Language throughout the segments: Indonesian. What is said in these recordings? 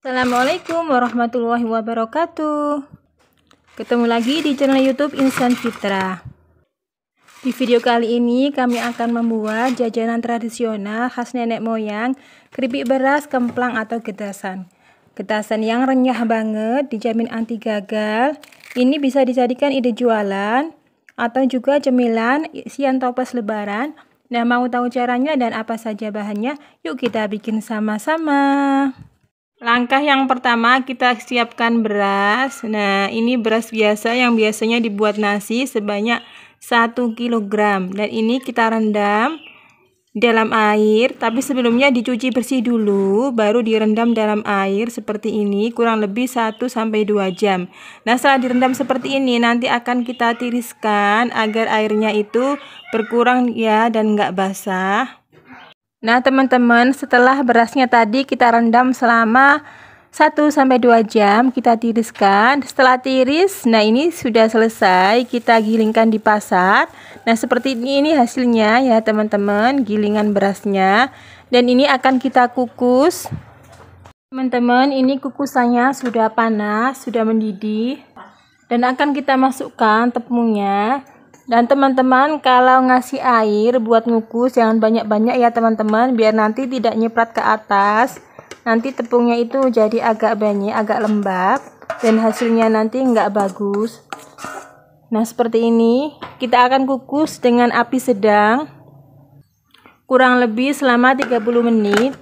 Assalamualaikum warahmatullahi wabarakatuh. Ketemu lagi di channel YouTube Insan Fitra. Di video kali ini kami akan membuat jajanan tradisional khas nenek moyang, keripik beras kemplang atau getasan. Getasan yang renyah banget, dijamin anti gagal. Ini bisa dijadikan ide jualan atau juga cemilan isian toples lebaran. Nah, mau tahu caranya dan apa saja bahannya? Yuk kita bikin sama-sama. Langkah yang pertama, kita siapkan beras. Nah, ini beras biasa yang biasanya dibuat nasi sebanyak 1 kg. Dan ini kita rendam dalam air, tapi sebelumnya dicuci bersih dulu, baru direndam dalam air seperti ini, kurang lebih 1-2 jam. Nah, setelah direndam seperti ini, nanti akan kita tiriskan agar airnya itu berkurang ya dan nggak basah. Nah teman-teman, setelah berasnya tadi kita rendam selama 1-2 jam, kita tiriskan. Setelah tiris, nah ini sudah selesai, kita gilingkan di pasar. Nah seperti ini hasilnya ya teman-teman, gilingan berasnya. Dan ini akan kita kukus. Teman-teman, ini kukusannya sudah panas, sudah mendidih. Dan akan kita masukkan tepungnya. Dan teman-teman, kalau ngasih air buat ngukus jangan banyak-banyak ya teman-teman, biar nanti tidak nyiprat ke atas. Nanti tepungnya itu jadi agak banyak, agak lembab, dan hasilnya nanti nggak bagus. Nah seperti ini, kita akan kukus dengan api sedang kurang lebih selama 30 menit.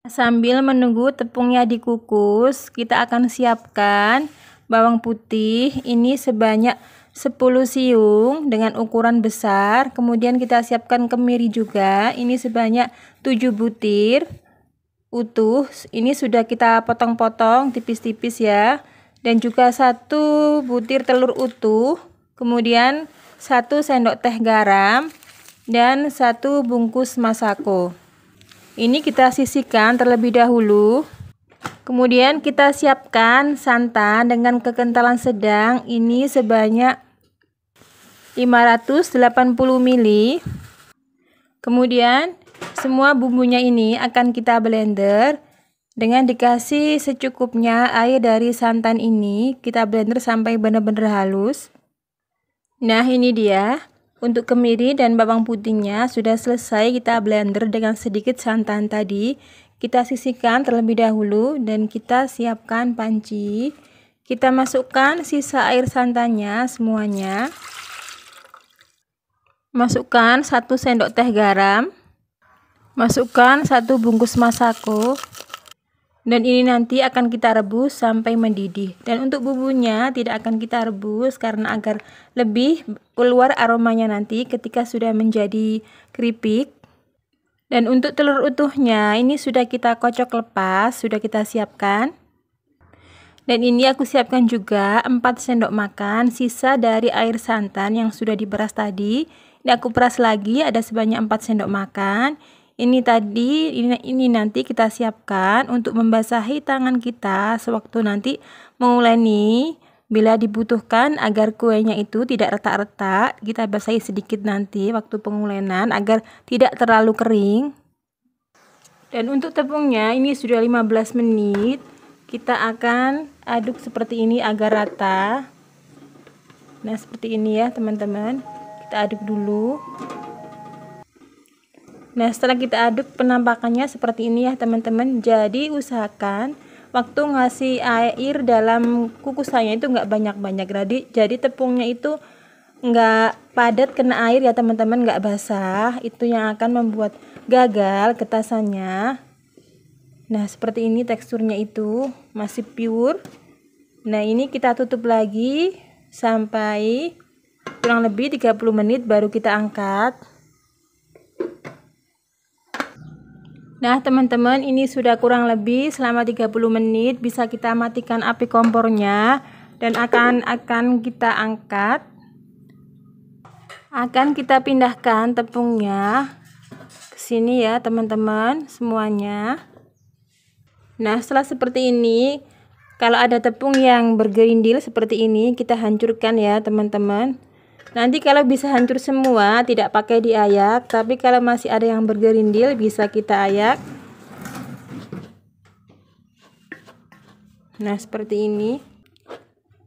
Sambil menunggu tepungnya dikukus, kita akan siapkan bawang putih, ini sebanyak 10 siung dengan ukuran besar. Kemudian kita siapkan kemiri juga, ini sebanyak 7 butir utuh. Ini sudah kita potong-potong tipis-tipis ya. Dan juga 1 butir telur utuh. Kemudian 1 sendok teh garam dan 1 bungkus masako. Ini kita sisihkan terlebih dahulu. Kemudian kita siapkan santan dengan kekentalan sedang, ini sebanyak 580 ml. Kemudian semua bumbunya ini akan kita blender dengan dikasih secukupnya air dari santan ini, kita blender sampai benar-benar halus. Nah ini dia, untuk kemiri dan bawang putihnya sudah selesai kita blender dengan sedikit santan tadi. Kita sisihkan terlebih dahulu dan kita siapkan panci. Kita masukkan sisa air santannya semuanya. Masukkan 1 sendok teh garam. Masukkan 1 bungkus masako. Dan ini nanti akan kita rebus sampai mendidih. Dan untuk bumbunya tidak akan kita rebus karena agar lebih keluar aromanya nanti ketika sudah menjadi keripik. Dan untuk telur utuhnya ini sudah kita kocok lepas, sudah kita siapkan. Dan ini aku siapkan juga 4 sendok makan sisa dari air santan yang sudah diperas tadi. Ini aku peras lagi, ada sebanyak 4 sendok makan. Ini tadi, ini nanti kita siapkan untuk membasahi tangan kita sewaktu nanti menguleni. Bila dibutuhkan agar kuenya itu tidak retak-retak, kita basahi sedikit nanti waktu pengulenan agar tidak terlalu kering. Dan untuk tepungnya ini sudah 15 menit. Kita akan aduk seperti ini agar rata. Nah seperti ini ya teman-teman. Kita aduk dulu. Nah setelah kita aduk, penampakannya seperti ini ya teman-teman. Jadi usahakan waktu ngasih air dalam kukusannya itu nggak banyak-banyak, jadi tepungnya itu nggak padat kena air ya teman-teman, nggak basah, itu yang akan membuat gagal getasannya. Nah seperti ini teksturnya itu masih pure. Nah ini kita tutup lagi sampai kurang lebih 30 menit baru kita angkat. Nah teman-teman, ini sudah kurang lebih selama 30 menit, bisa kita matikan api kompornya dan akan kita angkat. Akan kita pindahkan tepungnya ke sini ya teman-teman semuanya. Nah setelah seperti ini, kalau ada tepung yang bergerindil seperti ini, kita hancurkan ya teman-teman. Nanti kalau bisa hancur semua tidak pakai diayak, tapi kalau masih ada yang bergerindil bisa kita ayak. Nah, seperti ini.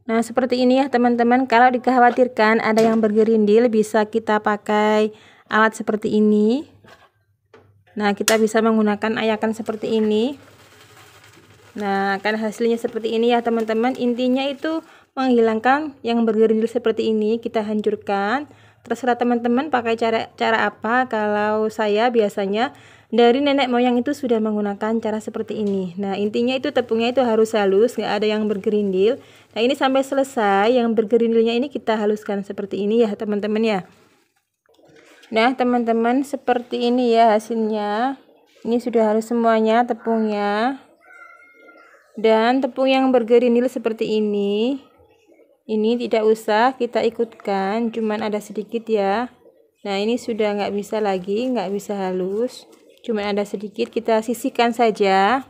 Nah, seperti ini ya teman-teman. Kalau dikhawatirkan ada yang bergerindil, bisa kita pakai alat seperti ini. Nah, kita bisa menggunakan ayakan seperti ini. Nah, kan hasilnya seperti ini ya teman-teman. Intinya itu menghilangkan yang bergerindil seperti ini, kita hancurkan. Terserah teman-teman pakai cara apa. Kalau saya biasanya dari nenek moyang itu sudah menggunakan cara seperti ini. Nah, intinya itu tepungnya itu harus halus, nggak ada yang bergerindil. Nah, ini sampai selesai. Yang bergerindilnya ini kita haluskan seperti ini ya teman-teman ya. Nah, teman-teman, seperti ini ya hasilnya. Ini sudah halus semuanya tepungnya. Dan tepung yang bergerindil seperti ini tidak usah kita ikutkan, cuman ada sedikit ya. Nah, ini sudah nggak bisa lagi, nggak bisa halus, cuman ada sedikit, kita sisihkan saja.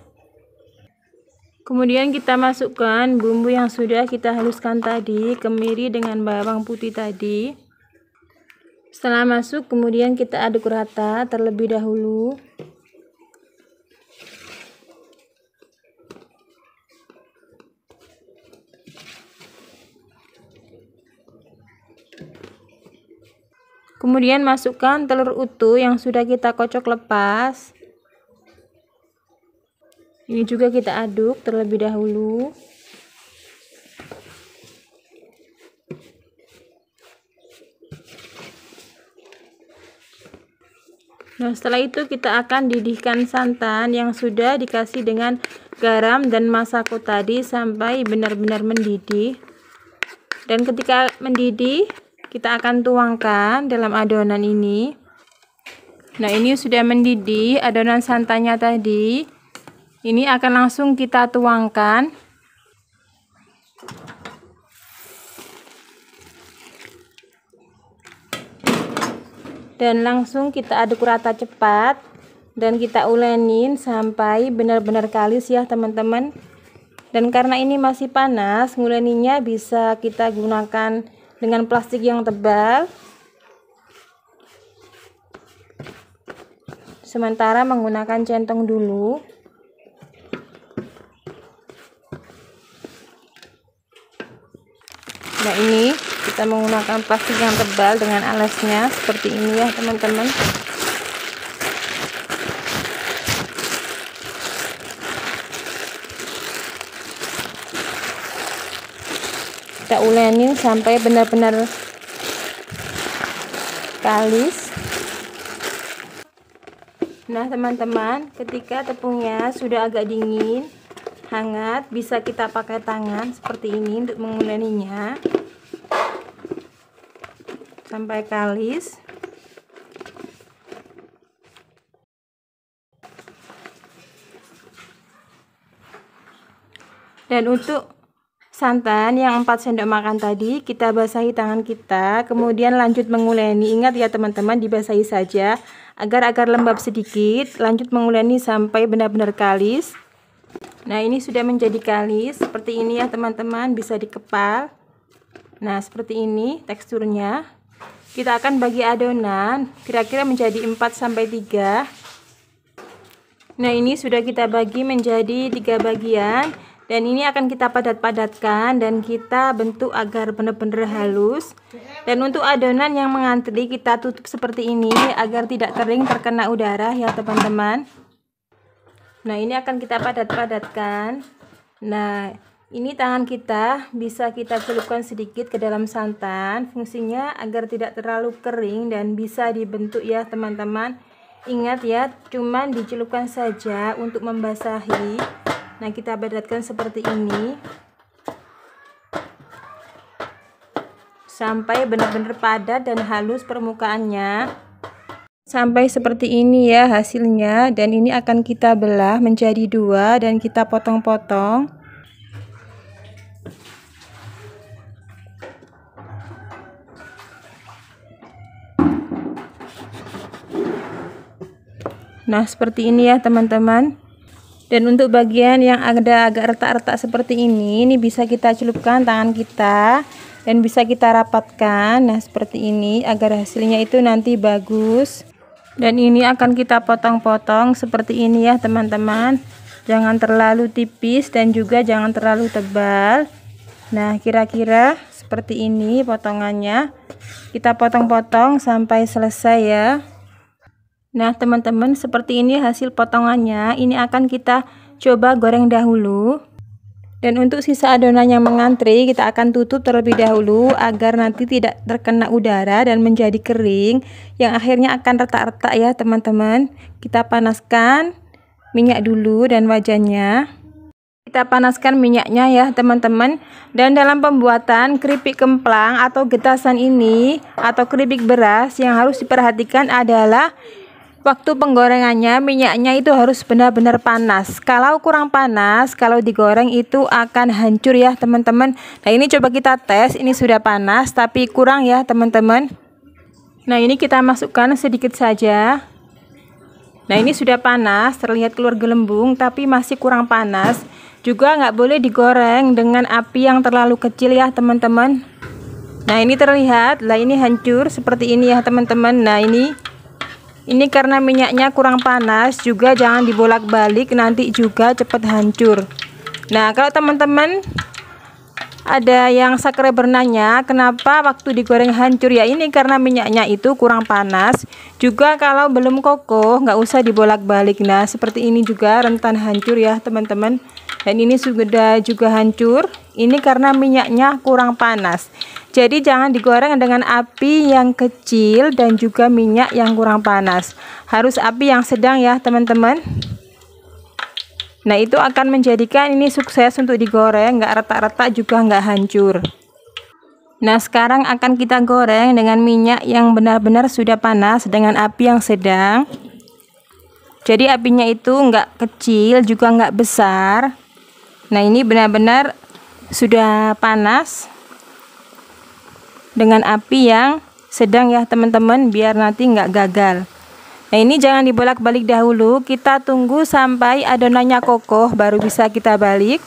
Kemudian kita masukkan bumbu yang sudah kita haluskan tadi, kemiri dengan bawang putih tadi. Setelah masuk, kemudian kita aduk rata terlebih dahulu. Kemudian masukkan telur utuh yang sudah kita kocok lepas. Ini juga kita aduk terlebih dahulu. Nah, setelah itu kita akan didihkan santan yang sudah dikasih dengan garam dan masako tadi sampai benar-benar mendidih. Dan ketika mendidih, kita akan tuangkan dalam adonan ini. Nah, ini sudah mendidih adonan santannya tadi. Ini akan langsung kita tuangkan. Dan langsung kita aduk rata cepat. Dan kita ulenin sampai benar-benar kalis ya teman-teman. Dan karena ini masih panas, nguleninya bisa kita gunakan dengan plastik yang tebal. Sementara menggunakan centong dulu. Nah, ini kita menggunakan plastik yang tebal dengan alasnya seperti ini ya teman-teman. Kita ulenin sampai benar-benar kalis. Nah teman-teman, ketika tepungnya sudah agak dingin, hangat, bisa kita pakai tangan seperti ini untuk menguleninya sampai kalis. Dan untuk santan yang 4 sendok makan tadi kita basahi tangan kita, kemudian lanjut menguleni. Ingat ya teman-teman, dibasahi saja agar lembab sedikit. Lanjut menguleni sampai benar-benar kalis. Nah, ini sudah menjadi kalis seperti ini ya teman-teman, bisa dikepal. Nah, seperti ini teksturnya. Kita akan bagi adonan kira-kira menjadi 4-3. Nah, ini sudah kita bagi menjadi 3 bagian. Dan ini akan kita padat-padatkan dan kita bentuk agar benar-benar halus. Dan untuk adonan yang mengantri kita tutup seperti ini agar tidak kering terkena udara ya teman-teman. Nah, ini akan kita padat-padatkan. Nah, ini tangan kita bisa kita celupkan sedikit ke dalam santan. Fungsinya agar tidak terlalu kering dan bisa dibentuk ya teman-teman. Ingat ya, cuman dicelupkan saja untuk membasahi. Nah, kita padatkan seperti ini sampai benar-benar padat dan halus permukaannya. Sampai seperti ini ya hasilnya. Dan ini akan kita belah menjadi 2 dan kita potong-potong. Nah, seperti ini ya teman-teman. Dan untuk bagian yang ada agak retak-retak seperti ini bisa kita celupkan tangan kita dan bisa kita rapatkan. Nah, seperti ini agar hasilnya itu nanti bagus. Dan ini akan kita potong-potong seperti ini ya teman-teman. jangan terlalu tipis dan juga jangan terlalu tebal. Nah, kira-kira seperti ini potongannya. Kita potong-potong sampai selesai ya. Nah, teman-teman, seperti ini hasil potongannya. Ini akan kita coba goreng dahulu. Dan untuk sisa adonan yang mengantri, kita akan tutup terlebih dahulu agar nanti tidak terkena udara dan menjadi kering, yang akhirnya akan retak-retak ya teman-teman. Kita panaskan minyak dulu dan wajannya. Kita panaskan minyaknya ya teman-teman. Dan dalam pembuatan keripik kemplang atau getasan ini atau keripik beras, yang harus diperhatikan adalah waktu penggorengannya minyaknya itu harus benar-benar panas. Kalau kurang panas, kalau digoreng itu akan hancur ya teman-teman. Nah, ini coba kita tes, ini sudah panas tapi kurang ya teman-teman. Nah, ini kita masukkan sedikit saja. Nah, ini sudah panas, terlihat keluar gelembung tapi masih kurang panas. Juga nggak boleh digoreng dengan api yang terlalu kecil ya teman-teman. Nah, ini terlihat, lah ini hancur seperti ini ya teman-teman. Nah, ini karena minyaknya kurang panas, juga jangan dibolak-balik, nanti juga cepat hancur. Nah, kalau teman-teman ada yang subscriber nanya kenapa waktu digoreng hancur, ya ini karena minyaknya itu kurang panas. Juga kalau belum kokoh nggak usah dibolak-balik. Nah, seperti ini juga rentan hancur ya teman-teman. Dan ini sudah juga hancur, ini karena minyaknya kurang panas. Jadi jangan digoreng dengan api yang kecil dan juga minyak yang kurang panas. Harus api yang sedang ya teman-teman. Nah, itu akan menjadikan ini sukses untuk digoreng, nggak retak-retak juga nggak hancur. Nah, sekarang akan kita goreng dengan minyak yang benar-benar sudah panas dengan api yang sedang. Jadi apinya itu nggak kecil juga nggak besar. Nah, ini benar-benar sudah panas dengan api yang sedang ya teman-teman, biar nanti nggak gagal. Nah, ini jangan dibolak-balik dahulu, kita tunggu sampai adonannya kokoh baru bisa kita balik.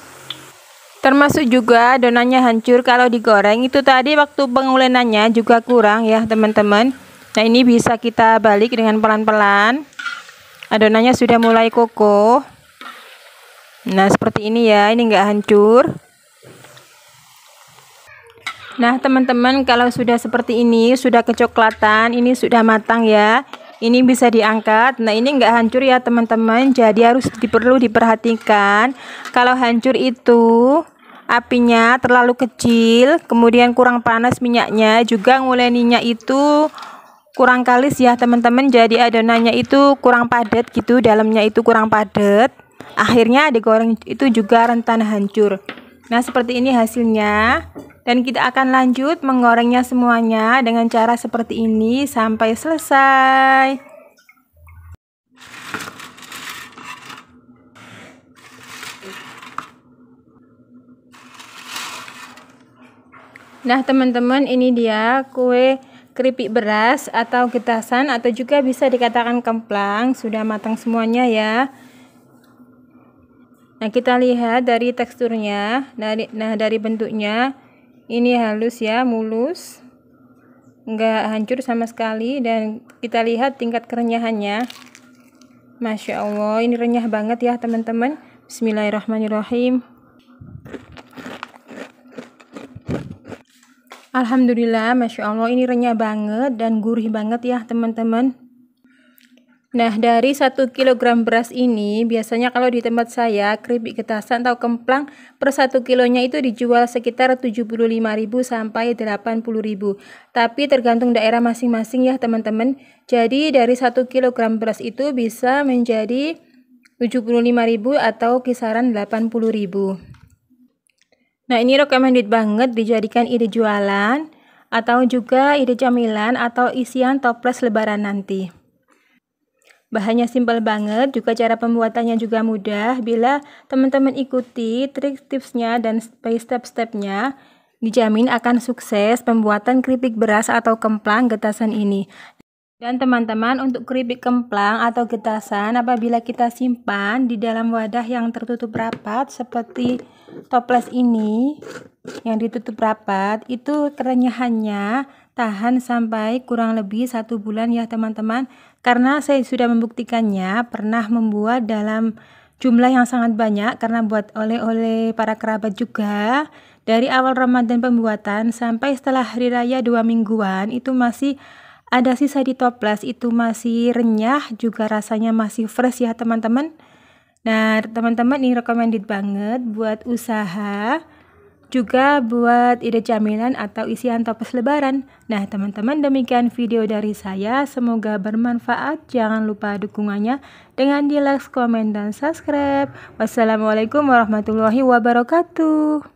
Termasuk juga adonannya hancur kalau digoreng, itu tadi waktu pengulenannya juga kurang ya teman-teman. Nah, ini bisa kita balik dengan pelan-pelan. Adonannya sudah mulai kokoh. Nah, seperti ini ya, ini enggak hancur. Nah, teman-teman, kalau sudah seperti ini, sudah kecoklatan, ini sudah matang ya. Ini bisa diangkat. Nah, ini enggak hancur ya teman-teman, jadi harus perlu diperhatikan. Kalau hancur itu apinya terlalu kecil, kemudian kurang panas minyaknya, juga nguleninya itu kurang kalis ya teman-teman. Jadi adonannya itu kurang padat gitu, dalamnya itu kurang padat. Akhirnya digoreng itu juga rentan hancur. Nah, seperti ini hasilnya. Dan kita akan lanjut menggorengnya semuanya dengan cara seperti ini sampai selesai. Nah, teman-teman, ini dia kue keripik beras atau getasan atau juga bisa dikatakan kemplang. Sudah matang semuanya ya. Nah, kita lihat dari teksturnya, dari bentuknya, ini halus ya, mulus, enggak hancur sama sekali. Dan kita lihat tingkat kerenyahannya, Masya Allah, ini renyah banget ya teman-teman. Bismillahirrahmanirrahim. Alhamdulillah, Masya Allah, ini renyah banget dan gurih banget ya teman-teman. Nah, dari 1 kg beras ini, biasanya kalau di tempat saya, keripik getasan atau kemplang per 1 kilonya itu dijual sekitar 75.000 sampai 80.000. Tapi tergantung daerah masing-masing ya teman-teman. Jadi dari 1 kg beras itu bisa menjadi 75.000 atau kisaran 80.000. Nah, ini recommended banget dijadikan ide jualan atau juga ide camilan atau isian toples lebaran nanti. Bahannya simpel banget, juga cara pembuatannya juga mudah. Bila teman-teman ikuti trik tipsnya dan step-stepnya, dijamin akan sukses pembuatan keripik beras atau kemplang getasan ini. Dan teman-teman, untuk keripik kemplang atau getasan, apabila kita simpan di dalam wadah yang tertutup rapat seperti toples ini yang ditutup rapat, itu kerenyahannya tahan sampai kurang lebih 1 bulan ya teman-teman. Karena saya sudah membuktikannya, pernah membuat dalam jumlah yang sangat banyak karena buat oleh-oleh para kerabat juga. Dari awal Ramadan pembuatan sampai setelah hari raya 2 mingguan itu masih ada sisa di toples, itu masih renyah, juga rasanya masih fresh ya teman-teman. Nah teman-teman ini recommended banget buat usaha, juga buat ide camilan atau isian toples lebaran. Nah teman-teman, demikian video dari saya, semoga bermanfaat. Jangan lupa dukungannya dengan di like, komen, dan subscribe. Wassalamualaikum warahmatullahi wabarakatuh.